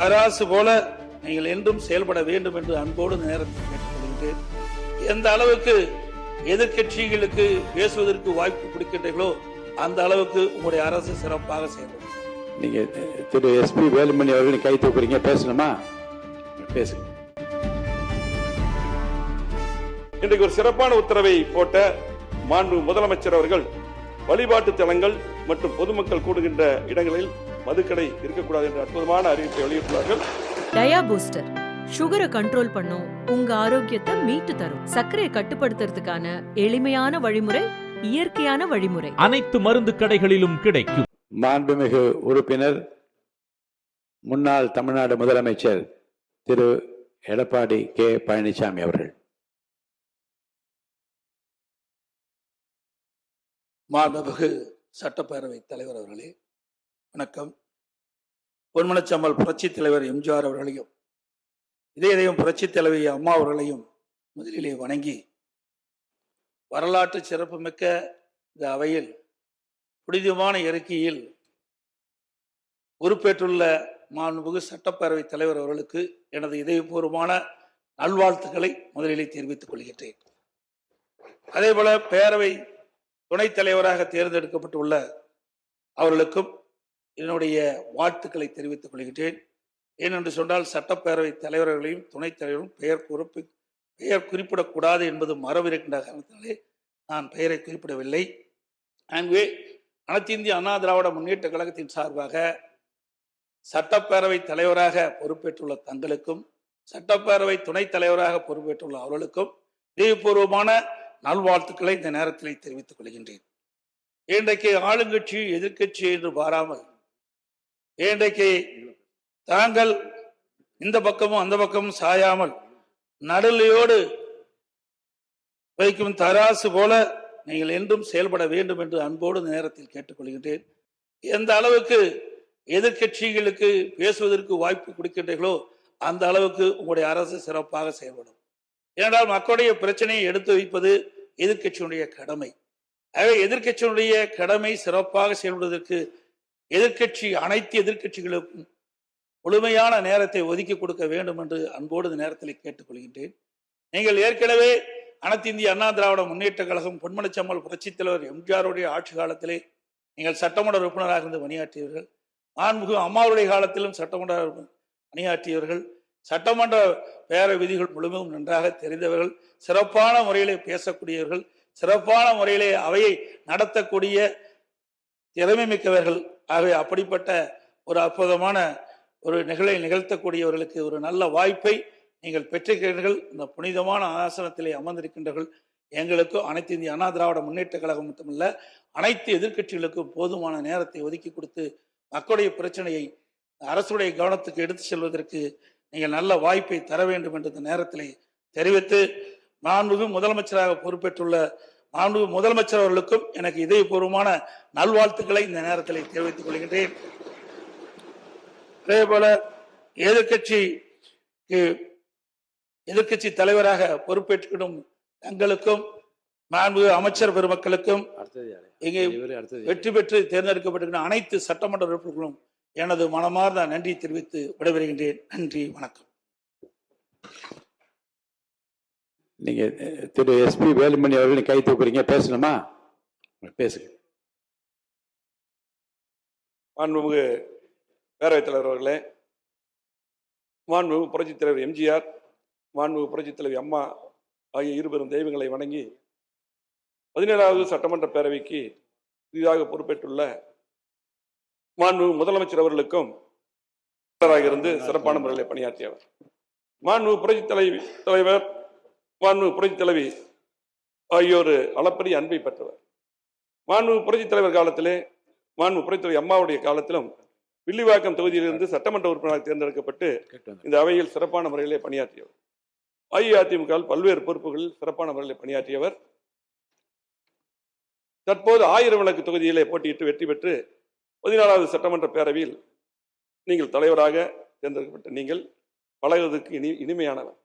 அரசு போல நீங்கள் என்றும் செயல்பட வேண்டும் என்று அன்போடு நேரத்தில் கேட்டுக்கொள்கிறேன். எந்த அளவுக்கு எதிர்கட்சிகளுக்கு பேசுவதற்கு வாய்ப்பு கொடுக்கின்றீர்களோ அந்த அளவுக்கு உங்களுடைய அரசு சிறப்பாக செயல்படும். நீங்க திரு SP வேலுமணி அவர்கள் கை தூக்குறீங்க, பேசணுமா? பேசுங்க. இன்றைக்கு ஒரு சிறப்பான உத்தரவை போட்ட மாண்பு முதலமைச்சர் அவர்கள் வழிபாட்டு தலங்கள் மற்றும் பொதுமக்கள் கூடுகின்ற இடங்களில் மதுக்கடை இருக்கக்கூடாது என்ற அற்புதமான அறிவிப்பை வெளியிட்டுள்ளார்கள். டயா பூஸ்டர் சுகரை கண்ட்ரோல் பண்ணும், உங்க ஆரோக்கியத்தை மீட்டு தரும். சர்க்கரையை கட்டுப்படுத்துறதுக்கான எளிமையான வழிமுறை, இயற்கையான வழிமுறை. அனைத்து மருந்து கடைகளிலும் கிடைக்கும். மாண்புமிகு உறுப்பினர் முன்னாள் தமிழ்நாடு முதலமைச்சர் திரு எடப்பாடி K. பழனிசாமி அவர்கள். மாண்புமிகு சட்டப்பேரவை தலைவர் அவர்களே வணக்கம். பொன்மனச்சம்மல் புரட்சி தலைவர் MGR அவர்களையும் இதயம் புரட்சி தலைவி அம்மா அவர்களையும் முதலிலே வணங்கி, வரலாற்று சிறப்புமிக்க இந்த அவையில் புனிதமான இயற்கையில் பொறுப்பேற்றுள்ள மாண்புமிகு சட்டப்பேரவை தலைவர் அவர்களுக்கு எனது இதயபூர்வமான நல்வாழ்த்துக்களை முதலிலே தெரிவித்துக் கொள்கின்றேன். அதேபோல பேரவை துணைத் தலைவராக தேர்ந்தெடுக்கப்பட்டுள்ள அவர்களுக்கும் என்னுடைய வாழ்த்துக்களை தெரிவித்துக் கொள்கின்றேன். ஏனென்று சொன்னால் சட்டப்பேரவை தலைவர்களையும் துணைத் தலைவரும் பெயர் குறிப்பிடக்கூடாது என்பது மரபு இருக்கின்ற காரணத்தினாலே நான் பெயரை குறிப்பிடவில்லை. ஆகவே அனைத்து இந்திய அண்ணா திராவிட முன்னேற்ற கழகத்தின் சார்பாக சட்டப்பேரவை தலைவராக பொறுப்பேற்றுள்ள தங்களுக்கும் சட்டப்பேரவை துணைத் தலைவராக பொறுப்பேற்றுள்ள அவர்களுக்கும் இதயபூர்வமான நல்வாழ்த்துக்களை இந்த நேரத்தில் தெரிவித்துக் கொள்கின்றேன். இன்றைக்கு ஆளுங்கட்சி எதிர்கட்சி என்று பாராமல் இன்றைக்கு தாங்கள் இந்த பக்கமும் அந்த பக்கமும் சாயாமல் நடுநிலையோடு வைக்கும் தராசு போல நீங்கள் என்றும் செயல்பட வேண்டும் என்று அன்போடு நேரத்தில் கேட்டுக்கொள்கின்றேன். எந்த அளவுக்கு எதிர்கட்சிகளுக்கு பேசுவதற்கு வாய்ப்பு கொடுக்கின்றீர்களோ அந்த அளவுக்கு உங்களுடைய அரசு சிறப்பாக செயல்படும். ஏனென்றால் மக்களுடைய பிரச்சனையை எடுத்து வைப்பது எதிர்கட்சியினுடைய கடமை. ஆகவே எதிர்கட்சியினுடைய கடமை சிறப்பாக செயல்படுவதற்கு அனைத்து எதிர்கட்சிகளுக்கும் முழுமையான நேரத்தை ஒதுக்கி கொடுக்க வேண்டும் என்று அன்போடு இந்த நேரத்தில் கேட்டுக்கொள்கின்றேன். நீங்கள் ஏற்கனவே அனைத்து இந்திய அண்ணா திராவிட முன்னேற்ற கழகம் பொன்மனச்சம்மல் புரட்சி தலைவர் MGRுடைய ஆட்சி காலத்திலே நீங்கள் சட்டமன்ற உறுப்பினராக இருந்து பணியாற்றியவர்கள். மாண்புமிகு அம்மாவுடைய காலத்திலும் சட்டமன்ற பணியாற்றியவர்கள். சட்டமன்ற பேர விதிகள் முழுமையும் நன்றாக தெரிந்தவர்கள், சிறப்பான முறையிலே பேசக்கூடியவர்கள், சிறப்பான முறையிலே அவையை நடத்தக்கூடிய திறமை மிக்கவர்கள். ஆகவே அப்படிப்பட்ட ஒரு அற்புதமான ஒரு நிகழ்த்தக்கூடியவர்களுக்கு ஒரு நல்ல வாய்ப்பை நீங்கள் பெற்றிருக்கிறீர்கள். இந்த புனிதமான ஆசனத்திலே அமர்ந்திருக்கின்றவர்கள் எங்களுக்கும் அனைத்து இந்திய அண்ணா திராவிட முன்னேற்ற கழகம் மட்டுமல்ல அனைத்து எதிர்கட்சிகளுக்கும் போதுமான நேரத்தை ஒதுக்கி கொடுத்து மக்களுடைய பிரச்சனையை அரசுடைய கவனத்துக்கு எடுத்து செல்வதற்கு நீங்கள் நல்ல வாய்ப்பை தர வேண்டும் என்று இந்த நேரத்தில் தெரிவித்து, மாண்புமிகு முதலமைச்சராக பொறுப்பேற்றுள்ள மாண்புமிகு முதலமைச்சர் அவர்களுக்கும் எனக்கு இதயபூர்வமான நல்வாழ்த்துக்களை இந்த நேரத்தில் தெரிவித்துக் கொள்கின்றேன். அதே போல எதிர்கட்சி தலைவராக பொறுப்பேற்றுக்கிடும் தங்களுக்கும் மாண்புமிகு அமைச்சர் பெருமக்களுக்கும் இங்கே வெற்றி பெற்று தேர்ந்தெடுக்கப்பட்டிருக்கிற அனைத்து சட்டமன்ற உறுப்பினர்களும் எனது மனமார்ந்த நன்றி தெரிவித்து விடைபெறுகின்றேன். நன்றி, வணக்கம். நீங்க திரு SP வேலுமணி அவர்கள் கை தூக்குறீங்க, பேசணுமா? பேசுங்க. மாண்புமிகு பேரவைத் தலைவர் அவர்களே, மாண்புமிகு புரட்சித் தலைவர் MGR, மாண்புமிகு புரட்சித் தலைவி அம்மா ஆகிய இருபெரும் தெய்வங்களை வணங்கி 17வது சட்டமன்ற பேரவைக்கு புதிதாக பொறுப்பேற்றுள்ள மாண்புமிகு முதலமைச்சர் அவர்களுக்கும் இருந்து சிறப்பான முறையில் பணியாற்றியவர். மாண்புமிகு புரட்சித் தலைவர் மாண்புமிகு புரட்சித் தலைவி ஆகியோர் அளப்பரிய அன்பை பெற்றவர். மாண்புமிகு புரட்சித் தலைவர் காலத்திலே மாண்புமிகு புரட்சித் தலைவி அம்மாவுடைய காலத்திலும் வில்லிவாக்கம் தொகுதியிலிருந்து சட்டமன்ற உறுப்பினராக தேர்ந்தெடுக்கப்பட்டு இந்த அவையில் சிறப்பான முறையிலே பணியாற்றியவர். அஇஅதிமுக பல்வேறு பொறுப்புகளில் சிறப்பான முறையில் பணியாற்றியவர். தற்போது 1000 விளக்கு தொகுதியிலே போட்டியிட்டு வெற்றி பெற்று 14வது சட்டமன்ற பேரவையில் நீங்கள் தலைவராக தேர்ந்தெடுக்கப்பட்ட நீங்கள் பழகுவதற்கு இனிமையானவர்,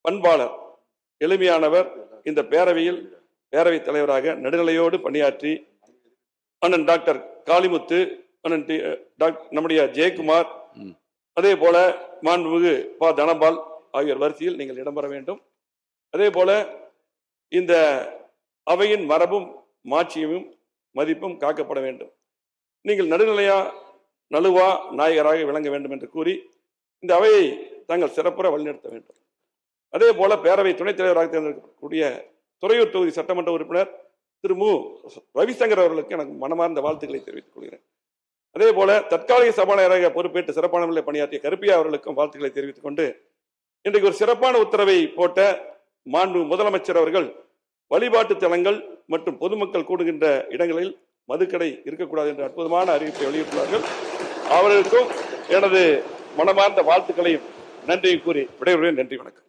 பண்பாளர், எளிமையானவர். இந்த பேரவையில் பேரவைத் தலைவராக நடுநிலையோடு பணியாற்றி அண்ணன் டாக்டர் காளிமுத்து, அண்ணன் நம்முடைய ஜெயக்குமார், அதே போல மாண்புமிகு ப. தனபால் ஆகியோர் வரிசையில் நீங்கள் இடம்பெற வேண்டும். அதே போல இந்த அவையின் மரபும் மாட்சியமும் மதிப்பும் காக்கப்பட வேண்டும். நீங்கள் நடுநிலையா நழுவா நாயகராக விளங்க வேண்டும் என்று கூறி இந்த அவையை தாங்கள் சிறப்புற வழிநடத்த வேண்டும். அதே போல பேரவை துணைத் தலைவராக தேர்ந்தெடுக்கக்கூடிய துறையூர் தொகுதி சட்டமன்ற உறுப்பினர் திரு மு. ரவிசங்கர் அவர்களுக்கு எனக்கு மனமார்ந்த வாழ்த்துக்களை தெரிவித்துக் கொள்கிறேன். அதே போல தற்காலிக சபாநாயகராக பொறுப்பேற்று சிறப்பான முறையில் பணியாற்றிய கருப்பியா அவர்களுக்கும் வாழ்த்துக்களை தெரிவித்துக் கொண்டு இன்றைக்கு ஒரு சிறப்பான உத்தரவை போட்ட மாண்பு முதலமைச்சர் அவர்கள் வழிபாட்டு தலங்கள் மற்றும் பொதுமக்கள் கூடுகின்ற இடங்களில் மதுக்கடை இருக்கக்கூடாது என்ற அற்புதமான அறிவிப்பை வெளியிட்டுள்ளார்கள். அவர்களுக்கும் எனது மனமார்ந்த வாழ்த்துக்களையும் நன்றியை கூறி விடைபெறுகிறேன். நன்றி, வணக்கம்.